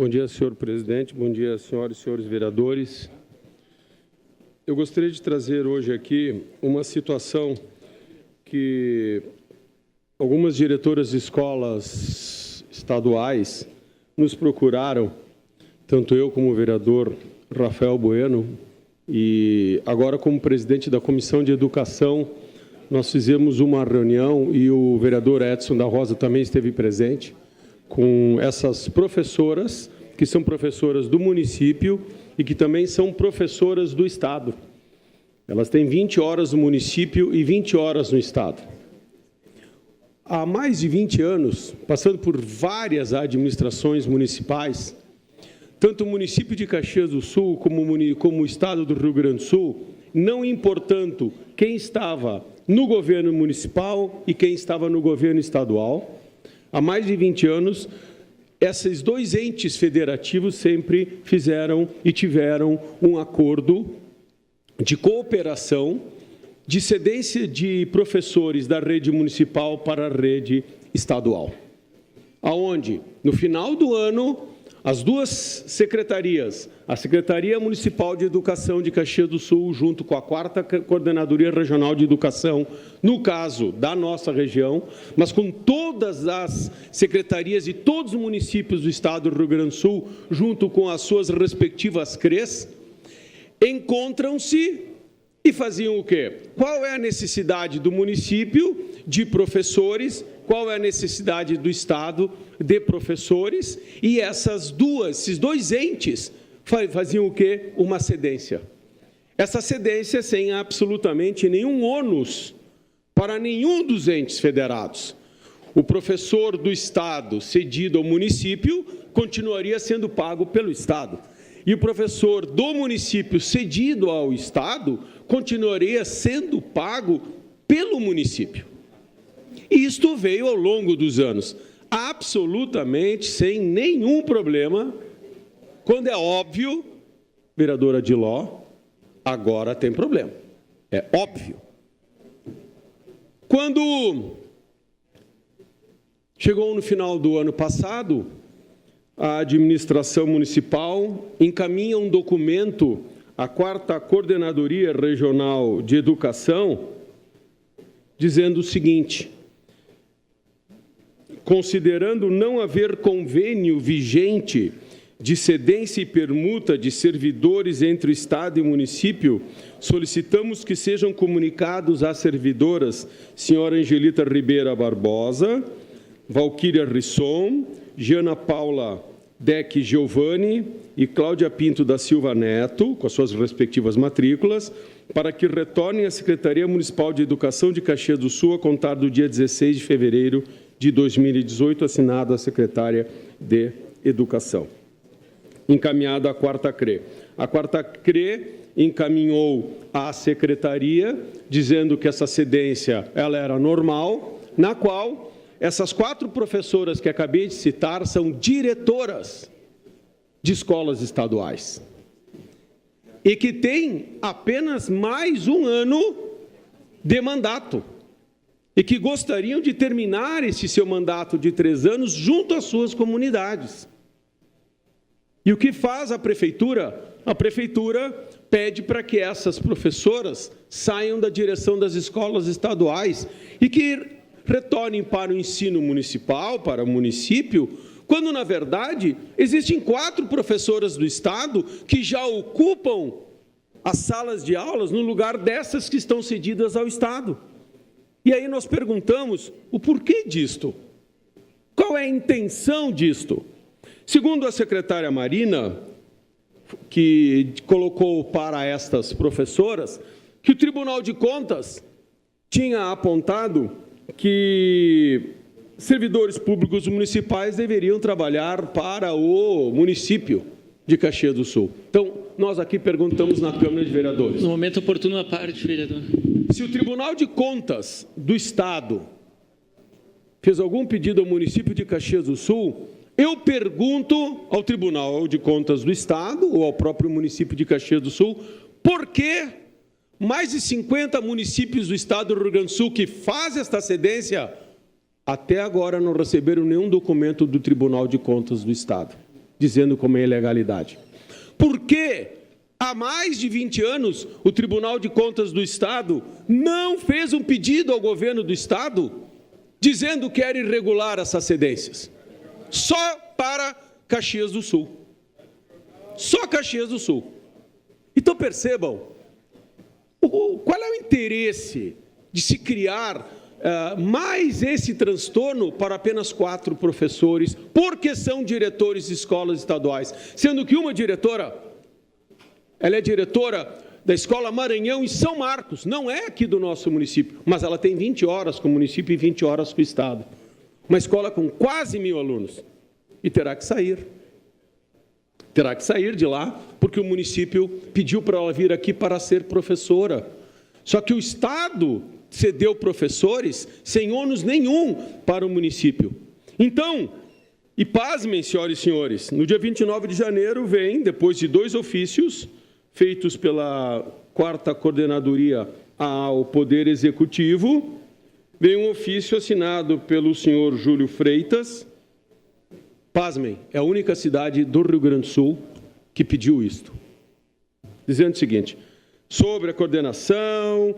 Bom dia, senhor presidente. Bom dia, senhoras e senhores vereadores. Eu gostaria de trazer hoje aqui uma situação que algumas diretoras de escolas estaduais nos procuraram, tanto eu como o vereador Rafael Bueno, e agora como presidente da Comissão de Educação, nós fizemos uma reunião e o vereador Edson da Rosa também esteve presente, com essas professoras, que são professoras do município e que também são professoras do Estado. Elas têm 20 horas no município e 20 horas no Estado. Há mais de 20 anos, passando por várias administrações municipais, tanto o município de Caxias do Sul como o Estado do Rio Grande do Sul, não importando quem estava no governo municipal e quem estava no governo estadual, há mais de 20 anos, esses dois entes federativos sempre fizeram e tiveram um acordo de cooperação, de cedência de professores da rede municipal para a rede estadual, aonde, no final do ano, as duas secretarias, a Secretaria Municipal de Educação de Caxias do Sul, junto com a 4ª Coordenadoria Regional de Educação, no caso da nossa região, mas com todas as secretarias e todos os municípios do Estado do Rio Grande do Sul, junto com as suas respectivas CREs, encontram-se e faziam o quê? Qual é a necessidade do município de professores? Qual é a necessidade do Estado de professores? E esses dois entes faziam o quê? Uma cedência. Essa cedência sem absolutamente nenhum ônus para nenhum dos entes federados. O professor do Estado cedido ao município continuaria sendo pago pelo Estado. E o professor do município cedido ao Estado continuaria sendo pago pelo município. E isto veio ao longo dos anos, absolutamente sem nenhum problema, quando é óbvio, vereadora Diló, agora tem problema. É óbvio. Quando chegou no final do ano passado, a administração municipal encaminha um documento à 4ª Coordenadoria Regional de Educação, dizendo o seguinte: considerando não haver convênio vigente de cedência e permuta de servidores entre o Estado e o município, solicitamos que sejam comunicados às servidoras senhora Angelita Ribeira Barbosa, Valquíria Risson, Giana Paula Deck Giovanni e Cláudia Pinto da Silva Neto, com as suas respectivas matrículas, para que retornem à Secretaria Municipal de Educação de Caxias do Sul a contar do dia 16 de fevereiro de 2018, assinado a secretária de Educação. Encaminhado à 4ª CRE. A 4ª CRE encaminhou à secretaria, dizendo que essa cedência ela era normal, na qual essas 4 professoras que acabei de citar são diretoras de escolas estaduais e que têm apenas mais um ano de mandato e que gostariam de terminar esse seu mandato de 3 anos junto às suas comunidades. E o que faz a prefeitura? A prefeitura pede para que essas professoras saiam da direção das escolas estaduais e que retornem para o ensino municipal, para o município, quando, na verdade, existem 4 professoras do Estado que já ocupam as salas de aulas no lugar dessas que estão cedidas ao Estado. E aí nós perguntamos o porquê disto? Qual é a intenção disto? Segundo a secretária Marina, que colocou para estas professoras, que o Tribunal de Contas tinha apontado que servidores públicos municipais deveriam trabalhar para o município de Caxias do Sul. Então, nós aqui perguntamos na Câmara de Vereadores. No momento oportuno, à parte, vereador. Se o Tribunal de Contas do Estado fez algum pedido ao município de Caxias do Sul, eu pergunto ao Tribunal de Contas do Estado ou ao próprio município de Caxias do Sul, por que mais de 50 municípios do Estado do Rio Grande do Sul que fazem esta cedência, até agora não receberam nenhum documento do Tribunal de Contas do Estado. dizendo como é ilegalidade. Por que há mais de 20 anos o Tribunal de Contas do Estado não fez um pedido ao governo do Estado dizendo que era irregular essas cedências? Só para Caxias do Sul. Só Caxias do Sul. Então percebam, qual é o interesse de se criar mais esse transtorno para apenas 4 professores, porque são diretores de escolas estaduais, sendo que uma diretora, ela é diretora da Escola Maranhão em São Marcos, não é aqui do nosso município, mas ela tem 20 horas com o município e 20 horas com o Estado. Uma escola com quase 1.000 alunos. E terá que sair. Terá que sair de lá, porque o município pediu para ela vir aqui para ser professora. Só que o Estado cedeu professores sem ônus nenhum para o município. Então, e pasmem, senhoras e senhores, no dia 29 de janeiro vem, depois de 2 ofícios feitos pela 4ª Coordenadoria ao Poder Executivo, vem um ofício assinado pelo senhor Júlio Freitas. Pasmem, é a única cidade do Rio Grande do Sul que pediu isto. Dizendo o seguinte: sobre a coordenação,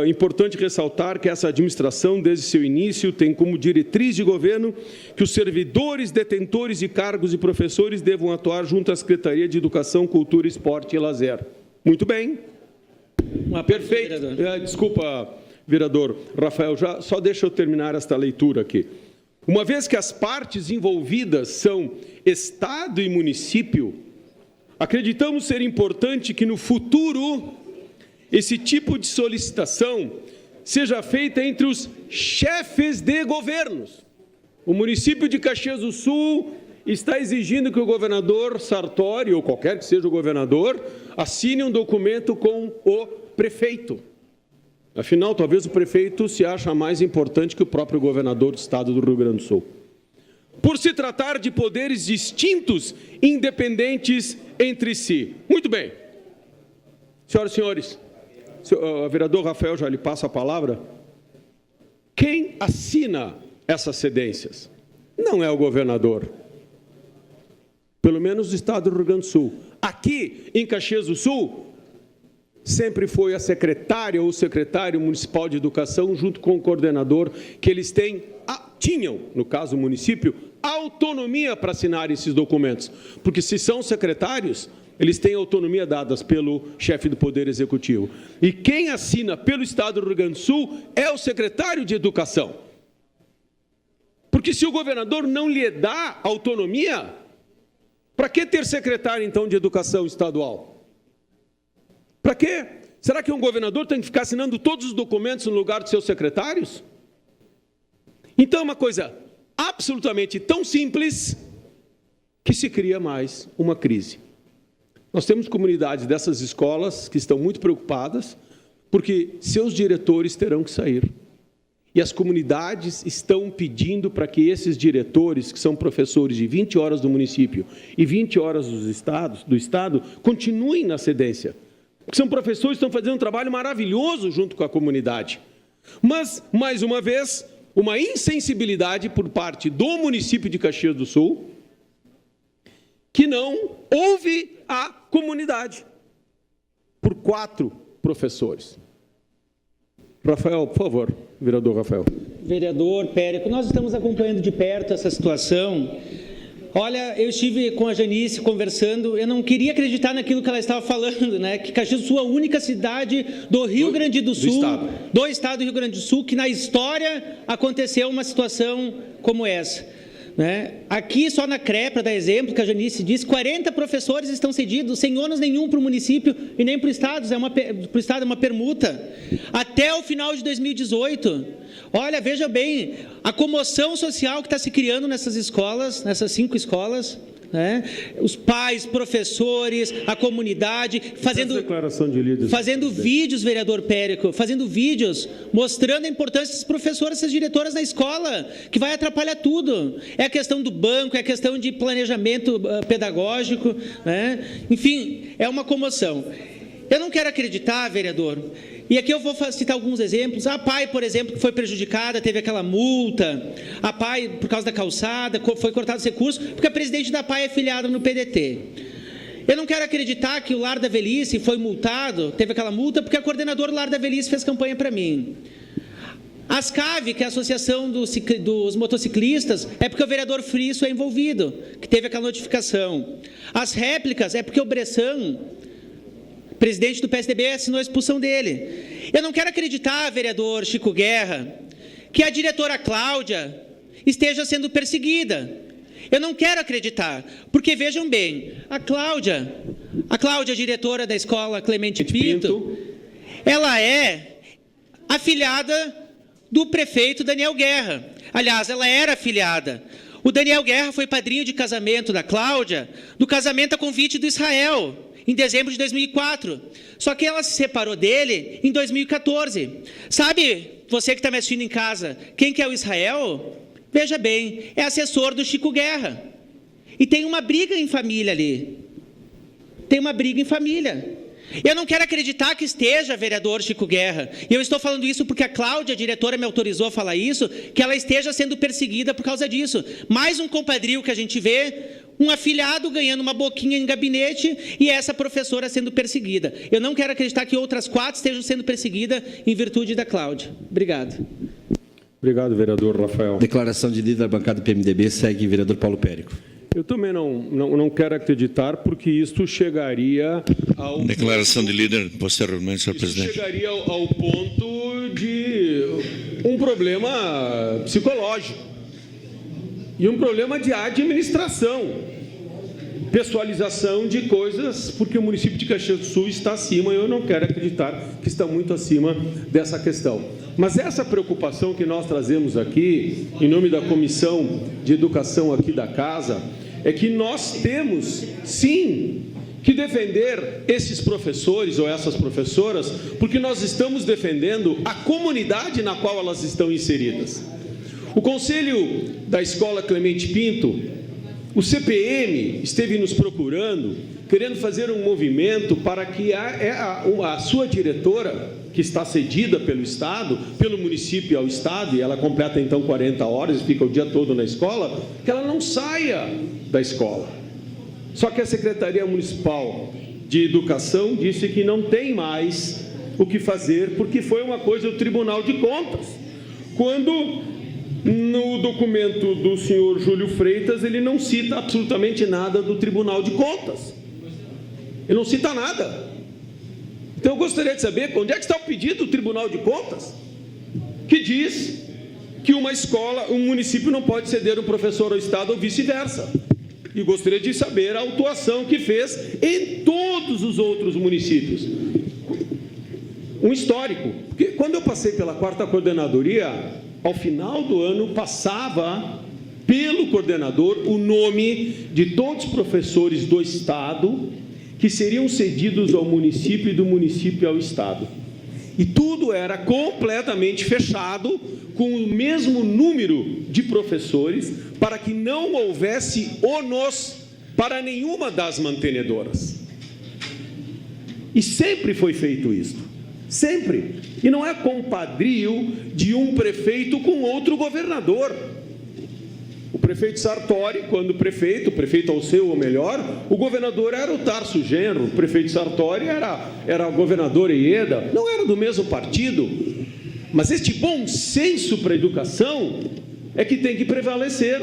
importante ressaltar que essa administração, desde seu início, tem como diretriz de governo que os servidores, detentores de cargos e professores devam atuar junto à Secretaria de Educação, Cultura, Esporte e Lazer. Muito bem. Perfeito. Desculpa, vereador Rafael, só deixa eu terminar esta leitura aqui. Uma vez que as partes envolvidas são Estado e município, acreditamos ser importante que no futuro esse tipo de solicitação seja feita entre os chefes de governos. O município de Caxias do Sul está exigindo que o governador Sartori, ou qualquer que seja o governador, assine um documento com o prefeito. Afinal, talvez o prefeito se ache mais importante que o próprio governador do estado do Rio Grande do Sul. Por se tratar de poderes distintos, independentes entre si. Muito bem. Senhoras e senhores, o vereador Rafael já lhe passa a palavra. Quem assina essas cedências? Não é o governador. Pelo menos do estado do Rio Grande do Sul. Aqui, em Caxias do Sul, sempre foi a secretária ou o secretário municipal de educação, junto com o coordenador, que eles tinham, no caso o município, autonomia para assinar esses documentos. Porque se são secretários, eles têm autonomia dadas pelo chefe do Poder Executivo. E quem assina pelo Estado do Rio Grande do Sul é o secretário de Educação. Porque se o governador não lhe dá autonomia, para que ter secretário, então, de Educação estadual? Para quê? Será que um governador tem que ficar assinando todos os documentos no lugar dos seus secretários? Então, é uma coisa absolutamente tão simples que se cria mais uma crise. Nós temos comunidades dessas escolas que estão muito preocupadas porque seus diretores terão que sair. E as comunidades estão pedindo para que esses diretores, que são professores de 20 horas do município e 20 horas do Estado, continuem na cedência. Porque são professores que estão fazendo um trabalho maravilhoso junto com a comunidade. Mas, mais uma vez, uma insensibilidade por parte do município de Caxias do Sul, que não ouve a comunidade, por 4 professores. Rafael, por favor, vereador Rafael. Vereador Périco, nós estamos acompanhando de perto essa situação. Olha, eu estive com a Janice conversando, eu não queria acreditar naquilo que ela estava falando, né? Que Caxias do Sul é a única cidade do Rio Grande do Sul, do estado do Rio Grande do Sul, que na história aconteceu uma situação como essa. Né? Aqui, só na CRE, para dar exemplo, que a Janice disse, 40 professores estão cedidos, sem ônus nenhum para o município e nem para o Estado, é uma permuta. Até o final de 2018. Olha, veja bem, a comoção social que está se criando nessas escolas, nessas 5 escolas, né? Os pais, professores, a comunidade, fazendo vídeos, vereador Périco, fazendo vídeos, mostrando a importância das professoras, das diretoras na escola, que vai atrapalhar tudo. É a questão do banco, é a questão de planejamento pedagógico, né? Enfim, é uma comoção. Eu não quero acreditar, vereador, E aqui eu vou citar alguns exemplos. A PAI, por exemplo, que foi prejudicada, teve aquela multa. A PAI, por causa da calçada, foi cortado os recursos, porque a presidente da PAI é filiada no PDT. Eu não quero acreditar que o Lar da Velhice foi multado, teve aquela multa, porque a coordenadora do Lar da Velhice fez campanha para mim. As CAV, que é a Associação dos Motociclistas, é porque o vereador Frisso é envolvido, que teve aquela notificação. As réplicas é porque o Bressan, presidente do PSDB, assinou a expulsão dele. Eu não quero acreditar, vereador Chico Guerra, que a diretora Cláudia esteja sendo perseguida. Eu não quero acreditar, porque vejam bem, a Cláudia, diretora da escola Clemente Pinto, ela é afilhada do prefeito Daniel Guerra. Aliás, ela era afilhada. O Daniel Guerra foi padrinho de casamento da Cláudia, do casamento a convite do Israel, em dezembro de 2004. Só que ela se separou dele em 2014. Sabe, você que está me assistindo em casa, quem que é o Israel? Veja bem, é assessor do Chico Guerra. E tem uma briga em família ali. Tem uma briga em família. Eu não quero acreditar que esteja, vereador Chico Guerra, e eu estou falando isso porque a Cláudia, a diretora, me autorizou a falar isso, que ela esteja sendo perseguida por causa disso. Mais um compadrio que a gente vê, um afilhado ganhando uma boquinha em gabinete e essa professora sendo perseguida. Eu não quero acreditar que outras 4 estejam sendo perseguidas em virtude da Cláudia. Obrigado. Obrigado, vereador Rafael. Declaração de líder da bancada do PMDB, segue vereador Paulo Périco. Eu também não quero acreditar, porque isto chegaria ao... Declaração de líder, posteriormente, senhor presidente. Chegaria ao ponto de um problema psicológico e um problema de administração, pessoalização de coisas, porque o município de Caxias do Sul está acima, e eu não quero acreditar que está muito acima dessa questão. Mas essa preocupação que nós trazemos aqui, em nome da Comissão de Educação aqui da Casa, é que nós temos, sim, que defender esses professores ou essas professoras, porque nós estamos defendendo a comunidade na qual elas estão inseridas. O Conselho da Escola Clemente Pinto, o CPM, esteve nos procurando, querendo fazer um movimento para que a sua diretora, que está cedida pelo Estado, pelo município ao Estado, e ela completa então 40 horas e fica o dia todo na escola, que ela não saia da escola. Só que a Secretaria Municipal de Educação disse que não tem mais o que fazer, porque foi uma coisa do Tribunal de Contas. Quando no documento do senhor Júlio Freitas, ele não cita absolutamente nada do Tribunal de Contas. Ele não cita nada. Então eu gostaria de saber onde é que está o pedido do Tribunal de Contas, que diz que uma escola, um município não pode ceder um professor ao Estado ou vice-versa. E gostaria de saber a autuação que fez em todos os outros municípios. Um histórico, porque quando eu passei pela 4ª coordenadoria, ao final do ano passava pelo coordenador o nome de todos os professores do Estado que seriam cedidos ao município e do município ao Estado. E tudo era completamente fechado, com o mesmo número de professores, para que não houvesse ônus para nenhuma das mantenedoras. E sempre foi feito isso. Sempre. E não é compadrio de um prefeito com outro governador. O prefeito Sartori, quando o prefeito Alceu, ou melhor, o governador era o Tarso Genro, o prefeito Sartori era o governador Ieda, não era do mesmo partido, mas este bom senso para a educação é que tem que prevalecer.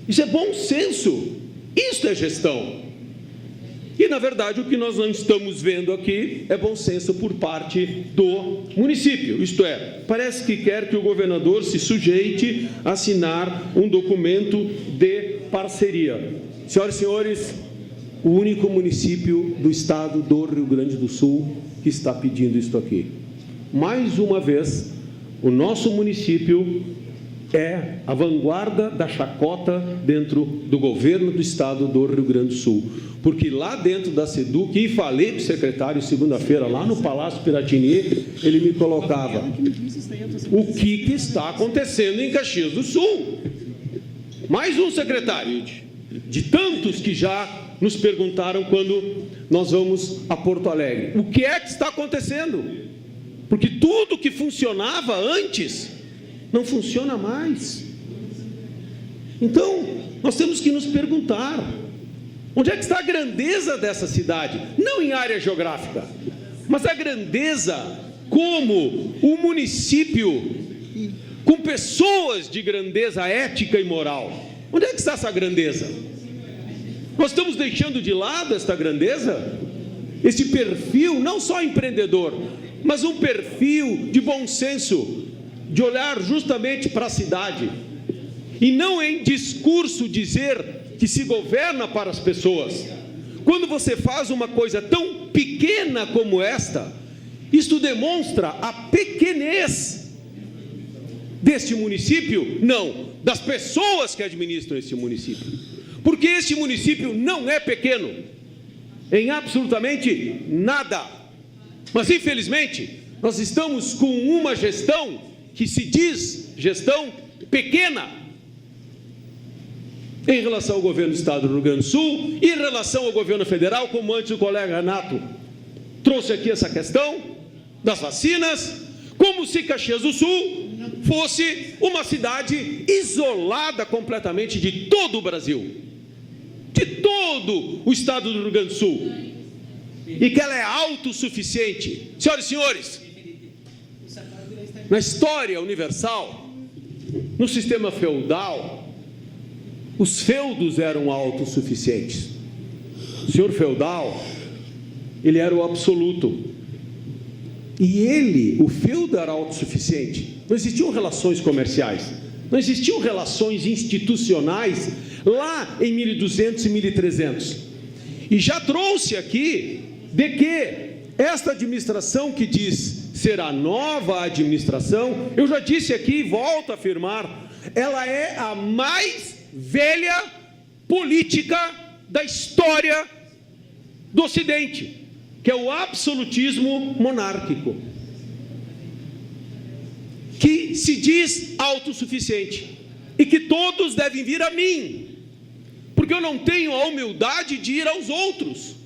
Isso é bom senso, isso é gestão. E, na verdade, o que nós não estamos vendo aqui é bom senso por parte do município. Isto é, parece que quer que o governador se sujeite a assinar um documento de parceria. Senhoras e senhores, o único município do estado do Rio Grande do Sul que está pedindo isto aqui. Mais uma vez, o nosso município é a vanguarda da chacota dentro do governo do estado do Rio Grande do Sul. Porque lá dentro da SEDUC, e falei para o secretário segunda-feira, lá no Palácio Piratini, ele me colocava o que está acontecendo em Caxias do Sul. Mais um secretário, de tantos que já nos perguntaram quando nós vamos a Porto Alegre. O que é que está acontecendo? porque tudo que funcionava antes não funciona mais. Então, nós temos que nos perguntar: onde é que está a grandeza dessa cidade? Não em área geográfica, mas a grandeza como um município com pessoas de grandeza ética e moral. Onde é que está essa grandeza? Nós estamos deixando de lado esta grandeza, esse perfil, não só empreendedor, mas um perfil de bom senso, de olhar justamente para a cidade, e não em discurso dizer que se governa para as pessoas. Quando você faz uma coisa tão pequena como esta, isto demonstra a pequenez deste município, não, das pessoas que administram este município, porque este município não é pequeno em absolutamente nada, mas infelizmente nós estamos com uma gestão que se diz gestão pequena em relação ao governo do estado do Rio Grande do Sul e em relação ao governo federal, como antes o colega Renato trouxe aqui essa questão das vacinas, como se Caxias do Sul fosse uma cidade isolada completamente de todo o Brasil, de todo o estado do Rio Grande do Sul, e que ela é autossuficiente. Senhoras e senhores, na história universal, no sistema feudal, os feudos eram autossuficientes. O senhor feudal, ele era o absoluto, e ele, o feudo, era autossuficiente. Não existiam relações comerciais, não existiam relações institucionais lá em 1200 e 1300. E já trouxe aqui de que esta administração que diz ser a nova administração, eu já disse aqui e volto a afirmar, ela é a mais velha política da história do Ocidente, que é o absolutismo monárquico, que se diz autossuficiente e que todos devem vir a mim, porque eu não tenho a humildade de ir aos outros,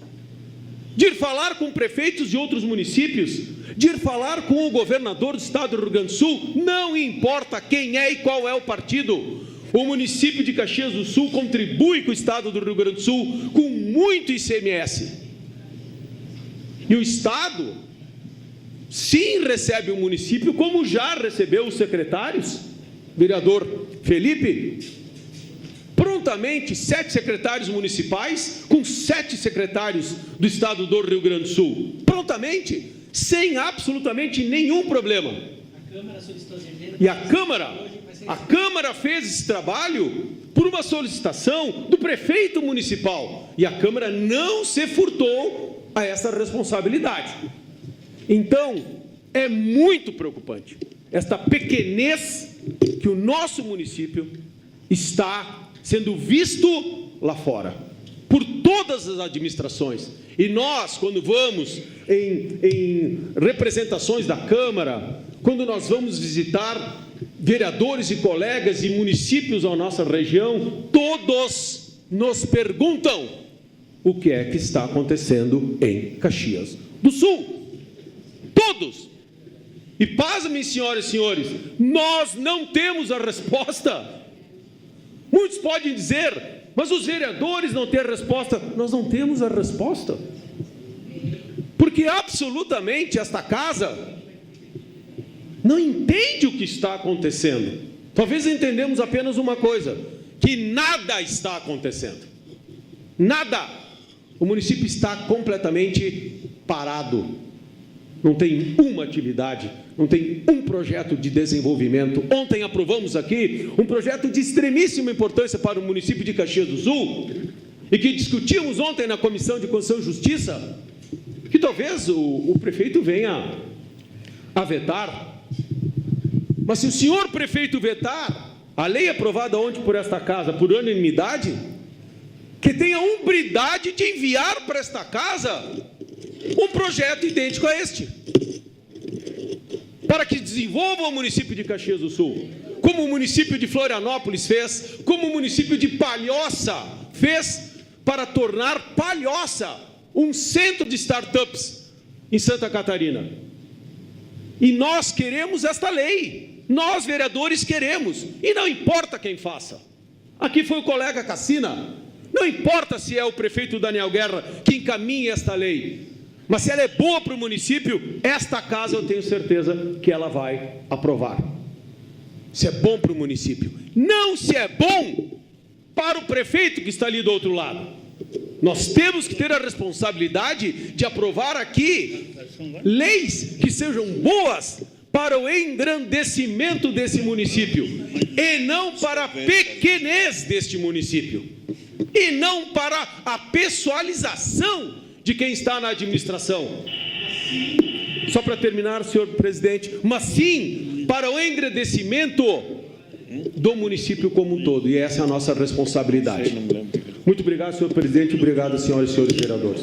de ir falar com prefeitos de outros municípios, de ir falar com o governador do estado do Rio Grande do Sul, não importa quem é e qual é o partido. O município de Caxias do Sul contribui com o estado do Rio Grande do Sul com muito ICMS. E o estado, sim, recebe o município, como já recebeu os secretários, vereador Felipe, prontamente 7 secretários municipais, com 7 secretários do estado do Rio Grande do Sul, prontamente, sem absolutamente nenhum problema. E a Câmara fez esse trabalho por uma solicitação do prefeito municipal, e a Câmara não se furtou a essa responsabilidade. Então, é muito preocupante esta pequenez que o nosso município está sendo visto lá fora, por todas as administrações. E nós, quando vamos em representações da Câmara, quando nós vamos visitar vereadores e colegas e municípios da nossa região, todos nos perguntam o que é que está acontecendo em Caxias do Sul. Todos. E pasmem, senhoras e senhores, nós não temos a resposta. Muitos podem dizer, mas os vereadores não têm a resposta. Nós não temos a resposta, porque absolutamente esta casa não entende o que está acontecendo. Talvez entendemos apenas uma coisa, que nada está acontecendo. Nada. O município está completamente parado. Não tem uma atividade, não tem um projeto de desenvolvimento. Ontem aprovamos aqui um projeto de extremíssima importância para o município de Caxias do Sul, e que discutimos ontem na Comissão de Constituição e Justiça, que talvez o prefeito venha a vetar. Mas se o senhor prefeito vetar a lei aprovada ontem por esta casa por unanimidade, que tenha a hombridade de enviar para esta casa um projeto idêntico a este, para que desenvolva o município de Caxias do Sul, como o município de Florianópolis fez, como o município de Palhoça fez, para tornar Palhoça um centro de startups em Santa Catarina. E nós queremos esta lei. Nós, vereadores, queremos. E não importa quem faça. Aqui foi o colega Cassina. Não importa se é o prefeito Daniel Guerra que encaminhe esta lei. Mas se ela é boa para o município, esta casa eu tenho certeza que ela vai aprovar. Se é bom para o município. Não se é bom para o prefeito que está ali do outro lado. Nós temos que ter a responsabilidade de aprovar aqui leis que sejam boas para o engrandecimento desse município e não para a pequenez deste município e não para a pessoalização de quem está na administração. Só para terminar, senhor presidente, mas sim para o engrandecimento do município como um todo, e essa é a nossa responsabilidade. Muito obrigado, senhor presidente, obrigado, senhoras e senhores vereadores.